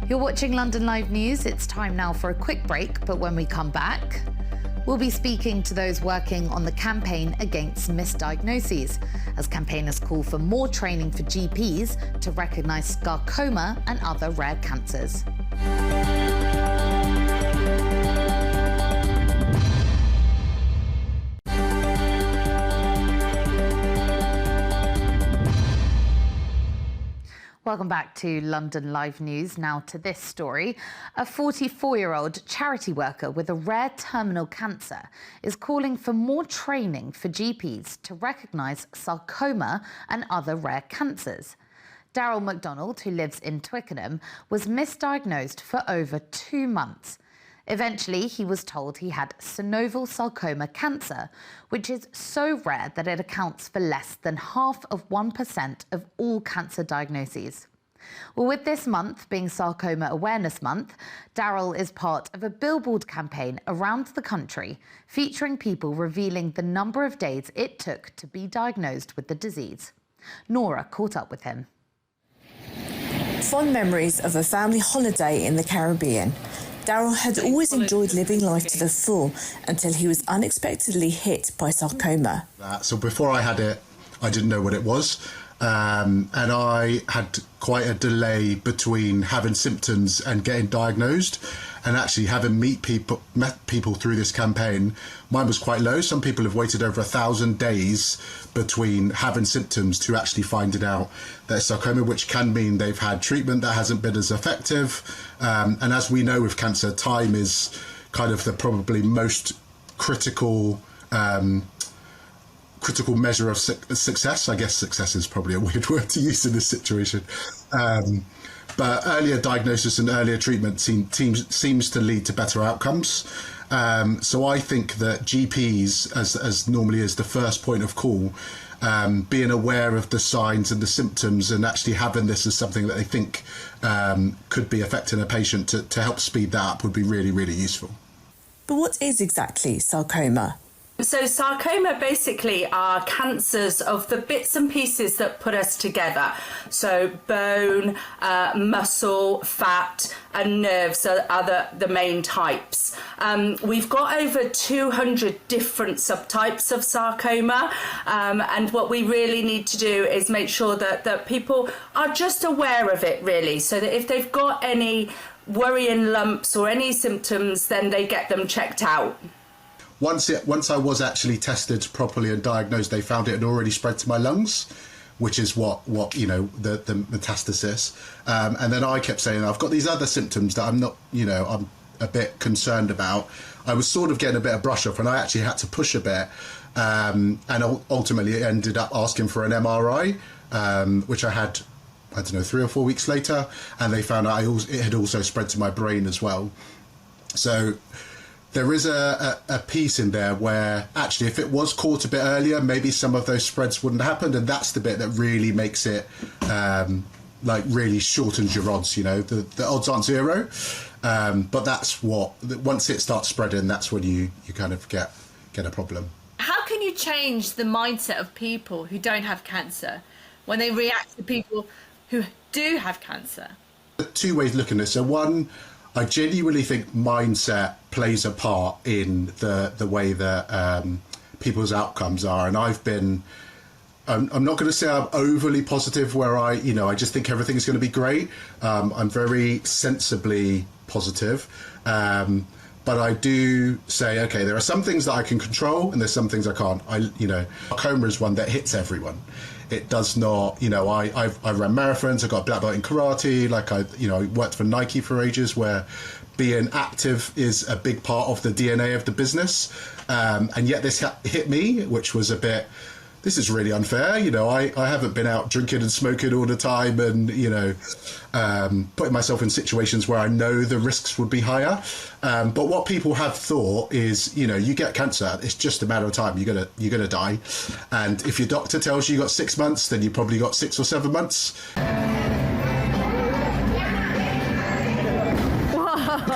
You're watching London Live News. It's time now for a quick break, but when we come back, we'll be speaking to those working on the campaign against misdiagnoses, as campaigners call for more training for GPs to recognise sarcoma and other rare cancers. Welcome back to London Live News. Now to this story. A 44-year-old charity worker with a rare terminal cancer is calling for more training for GPs to recognise sarcoma and other rare cancers. Daryl McDonald, who lives in Twickenham, was misdiagnosed for over 2 months. Eventually, he was told he had synovial sarcoma cancer, which is so rare that it accounts for less than 0.5% of all cancer diagnoses. Well, with this month being Sarcoma Awareness Month, Daryl is part of a billboard campaign around the country featuring people revealing the number of days it took to be diagnosed with the disease. Nora caught up with him. Fond memories of a family holiday in the Caribbean. Daryl had always enjoyed living life to the full until he was unexpectedly hit by sarcoma. So before I had it, I didn't know what it was. And I had quite a delay between having symptoms and getting diagnosed, and actually having met people through this campaign. Mine was quite low. Some people have waited over 1,000 days between having symptoms to actually finding out their sarcoma, which can mean they've had treatment that hasn't been as effective. And as we know with cancer, time is kind of the probably most critical measure of success. I guess success is probably a weird word to use in this situation. But earlier diagnosis and earlier treatment seems to lead to better outcomes. So I think that GPs, as normally is the first point of call, being aware of the signs and the symptoms and actually having this as something that they think could be affecting a patient to help speed that up would be really, really useful. But what is exactly sarcoma? So sarcoma basically are cancers of the bits and pieces that put us together. So bone, muscle, fat and nerves are the main types. We've got over 200 different subtypes of sarcoma, and what we really need to do is make sure that people are just aware of it, really, so that if they've got any worrying lumps or any symptoms, then they get them checked out. Once I was actually tested properly and diagnosed, they found it had already spread to my lungs, which is what the metastasis. And then I kept saying, I've got these other symptoms that I'm a bit concerned about. I was sort of getting a bit of brush off, and I actually had to push a bit. And ultimately ended up asking for an MRI, which I had, 3 or 4 weeks later. And they found out it had also spread to my brain as well. So there is a piece in there where actually if it was caught a bit earlier, maybe some of those spreads wouldn't have happened, and that's the bit that really makes it really shortens your odds. The odds aren't zero, but that's once it starts spreading, that's when you kind of get a problem. How can you change the mindset of people who don't have cancer when they react to people who do have cancer? Two ways looking at this. So one, I genuinely think mindset plays a part in the way that people's outcomes are. And I'm not going to say I'm overly positive where I just think everything is going to be great. I'm very sensibly positive. But I do say, okay, there are some things that I can control and there's some things I can't. Sarcoma is one that hits everyone. It does not, I ran marathons, I got a black belt in karate, I worked for Nike for ages, where being active is a big part of the DNA of the business. And yet this hit me, which was this is really unfair. I haven't been out drinking and smoking all the time and, putting myself in situations where I know the risks would be higher. But what people have thought is, you get cancer, it's just a matter of time. You're gonna die. And if your doctor tells you got 6 months, then you probably got 6 or 7 months.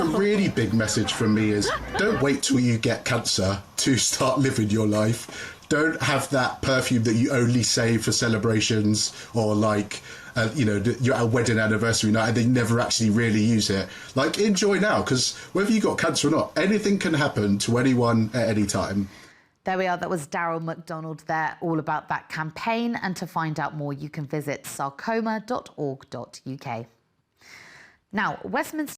A really big message from me is don't wait till you get cancer to start living your life. Don't have that perfume that you only save for celebrations or you're at a wedding anniversary night and they never actually really use it. Like, enjoy now, because whether you got cancer or not, anything can happen to anyone at any time. There we are. That was Daryl McDonald there, all about that campaign. And to find out more, you can visit sarcoma.org.uk. Now, Westminster